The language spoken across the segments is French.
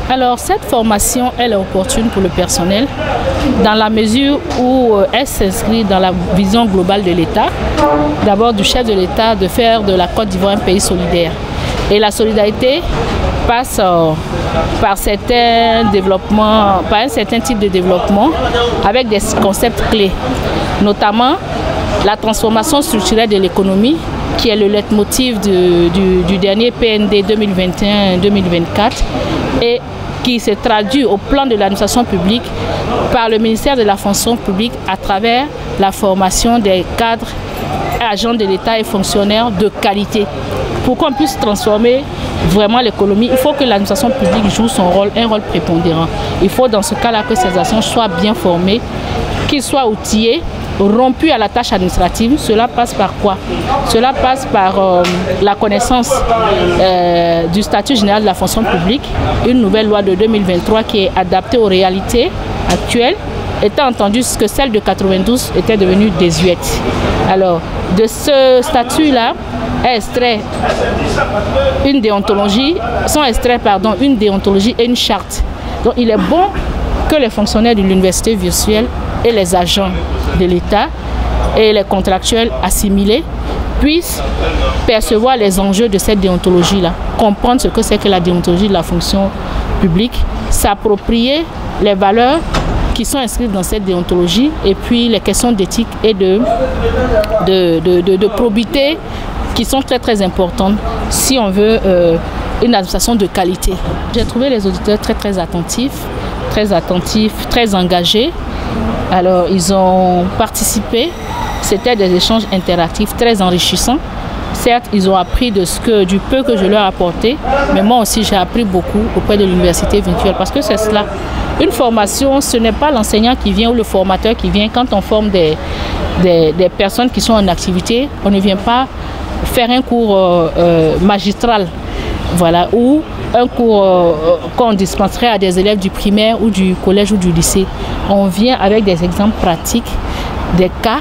Alors, cette formation, elle est opportune pour le personnel dans la mesure où elle s'inscrit dans la vision globale de l'État. D'abord, du chef de l'État de faire de la Côte d'Ivoire un pays solidaire. Et la solidarité passe par certains développements, par un certain type de développement avec des concepts clés, notamment la transformation structurelle de l'économie, qui est le leitmotiv du dernier PND 2021-2024 et qui se traduit au plan de l'administration publique par le ministère de la fonction publique à travers la formation des cadres, agents de l'État et fonctionnaires de qualité. Pour qu'on puisse transformer vraiment l'économie, il faut que l'administration publique joue son rôle, un rôle prépondérant. Il faut dans ce cas-là que ces agents soient bien formés, qu'ils soient outillés, rompus à la tâche administrative. Cela passe par quoi? Cela passe par la connaissance du statut général de la fonction publique, une nouvelle loi de 2023 qui est adaptée aux réalités actuelles, étant entendu que celle de 92 était devenue désuète. Alors, de ce statut-là, sont extraits une déontologie et une charte. Donc il est bon que les fonctionnaires de l'université virtuelle et les agents de l'État et les contractuels assimilés puissent percevoir les enjeux de cette déontologie-là, comprendre ce que c'est que la déontologie de la fonction publique, s'approprier les valeurs qui sont inscrites dans cette déontologie et puis les questions d'éthique et de probité qui sont très très importantes si on veut une administration de qualité. J'ai trouvé les auditeurs très attentifs, très engagés. Alors ils ont participé, c'était des échanges interactifs très enrichissants. Certes, ils ont appris du peu que je leur ai apporté, mais moi aussi j'ai appris beaucoup auprès de l'université virtuelle parce que c'est cela. Une formation, ce n'est pas l'enseignant qui vient ou le formateur qui vient. Quand on forme des personnes qui sont en activité, on ne vient pas faire un cours magistral, voilà, ou un cours qu'on dispenserait à des élèves du primaire ou du collège ou du lycée. On vient avec des exemples pratiques, des cas,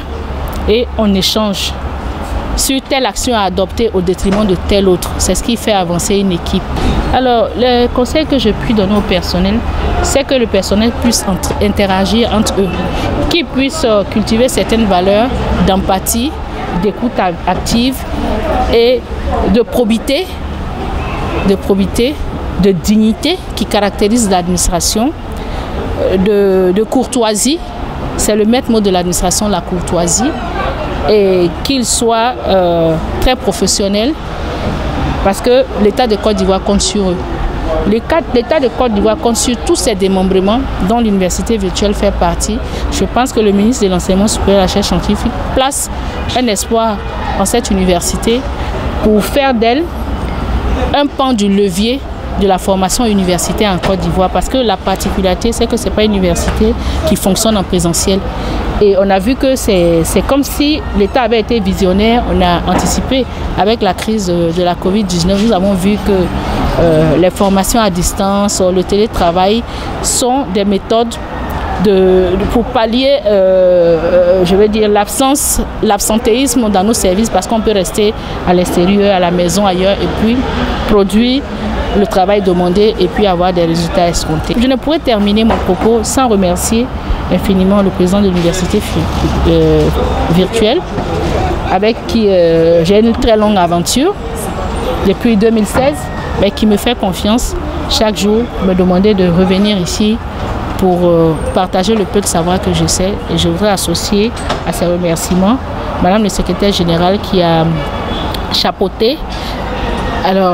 et on échange sur telle action à adopter au détriment de telle autre. C'est ce qui fait avancer une équipe. Alors, le conseil que je puis donner au personnel, c'est que le personnel puisse interagir entre eux, qu'ils puissent cultiver certaines valeurs d'empathie, d'écoute active et de probité, de dignité qui caractérise l'administration, de courtoisie. C'est le maître mot de l'administration, la courtoisie. Et qu'ils soient très professionnels parce que l'État de Côte d'Ivoire compte sur eux. L'État de Côte d'Ivoire compte sur tous ces démembrements dont l'université virtuelle fait partie. Je pense que le ministre de l'Enseignement supérieur et de la recherche scientifique place un espoir en cette université pour faire d'elle un pan du levier de la formation universitaire en Côte d'Ivoire parce que la particularité, c'est que ce n'est pas une université qui fonctionne en présentiel. Et on a vu que c'est comme si l'État avait été visionnaire, on a anticipé avec la crise de la Covid-19. Nous avons vu que les formations à distance, le télétravail sont des méthodes pour pallier, je veux dire, l'absentéisme dans nos services parce qu'on peut rester à l'extérieur, à la maison, ailleurs et puis produire le travail demandé et puis avoir des résultats escomptés. Je ne pourrais terminer mon propos sans remercier infiniment le président de l'université virtuelle avec qui j'ai une très longue aventure depuis 2016, mais qui me fait confiance chaque jour, me demander de revenir ici pour partager le peu de savoir que je sais. Et je voudrais associer à ces remerciements Madame le secrétaire général qui a chapeauté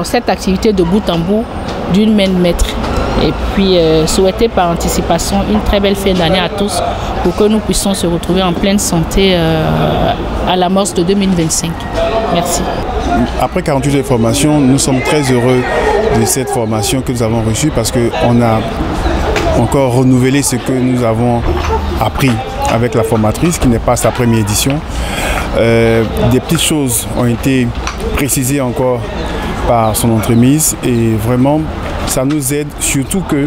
cette activité de bout en bout d'une main de maître. Et puis souhaiter par anticipation une très belle fin d'année à tous pour que nous puissions se retrouver en pleine santé à l'amorce de 2025. Merci. Après 48 heures de formation, nous sommes très heureux de cette formation que nous avons reçue parce qu'on a encore renouvelé ce que nous avons appris avec la formatrice qui n'est pas sa première édition. Des petites choses ont été précisées encore par son entremise et vraiment ça nous aide, surtout que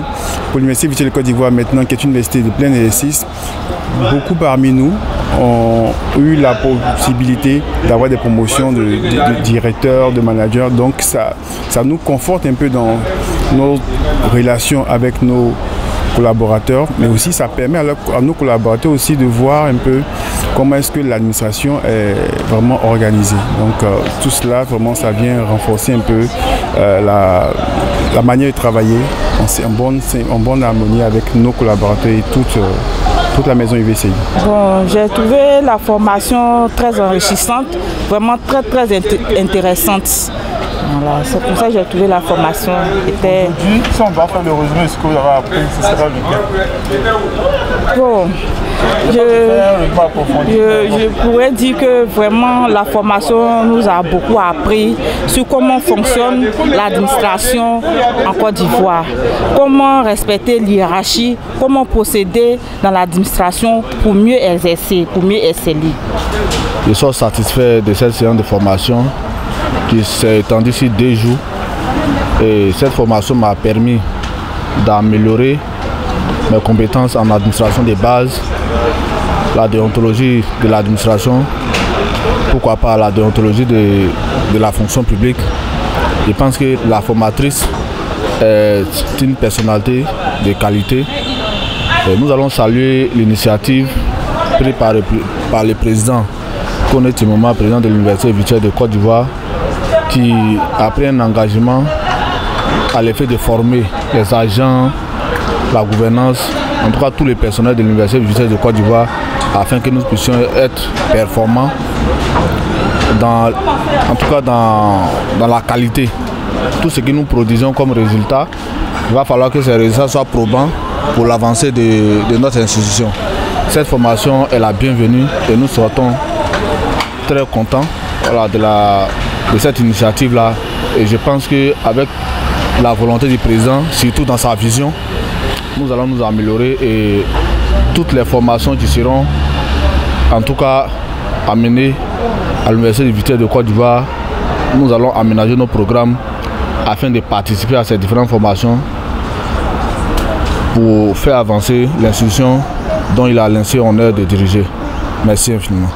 pour l'Université virtuelle de Côte d'Ivoire maintenant qui est une université de plein exercice, beaucoup parmi nous ont eu la possibilité d'avoir des promotions de directeurs, de managers. Donc ça nous conforte un peu dans nos relations avec nos collaborateurs, mais aussi ça permet à nos collaborateurs aussi de voir un peu comment est-ce que l'administration est vraiment organisée. Donc tout cela, vraiment, ça vient renforcer un peu la manière de travailler en bonne harmonie avec nos collaborateurs et toute la maison UVCI. Bon, j'ai trouvé la formation très enrichissante, vraiment très intéressante. Voilà, c'est pour ça que j'ai trouvé la formation. Aujourd'hui, si on doit faire le résumé de ce que vous avez appris, ce sera lequel? Bon, je pourrais dire que vraiment la formation nous a beaucoup appris sur comment fonctionne l'administration en Côte d'Ivoire, comment respecter l'hiérarchie, comment procéder dans l'administration pour mieux exercer, pour mieux exceller. Je suis satisfait de cette séance de formation qui s'est étendue sur 2 jours. Et cette formation m'a permis d'améliorer mes compétences en administration de base, la déontologie de l'administration, pourquoi pas la déontologie de la fonction publique. Je pense que la formatrice est une personnalité de qualité. Et nous allons saluer l'initiative prise par le président Koné Timoma, président de l'Université virtuelle de Côte d'Ivoire, qui a pris un engagement à l'effet de former les agents, la gouvernance, en tout cas tous les personnels de l'Université virtuelle de Côte d'Ivoire, afin que nous puissions être performants, en tout cas dans la qualité. Tout ce que nous produisons comme résultat, il va falloir que ces résultats soient probants pour l'avancée de notre institution. Cette formation est la bienvenue et nous sortons très contents, voilà, de cette initiative-là. Et je pense qu'avec la volonté du président, surtout dans sa vision, nous allons nous améliorer et toutes les formations qui seront en tout cas amenées à l'Université virtuelle de Côte d'Ivoire, nous allons aménager nos programmes afin de participer à ces différentes formations pour faire avancer l'institution dont il a l'insigne honneur de diriger. Merci infiniment.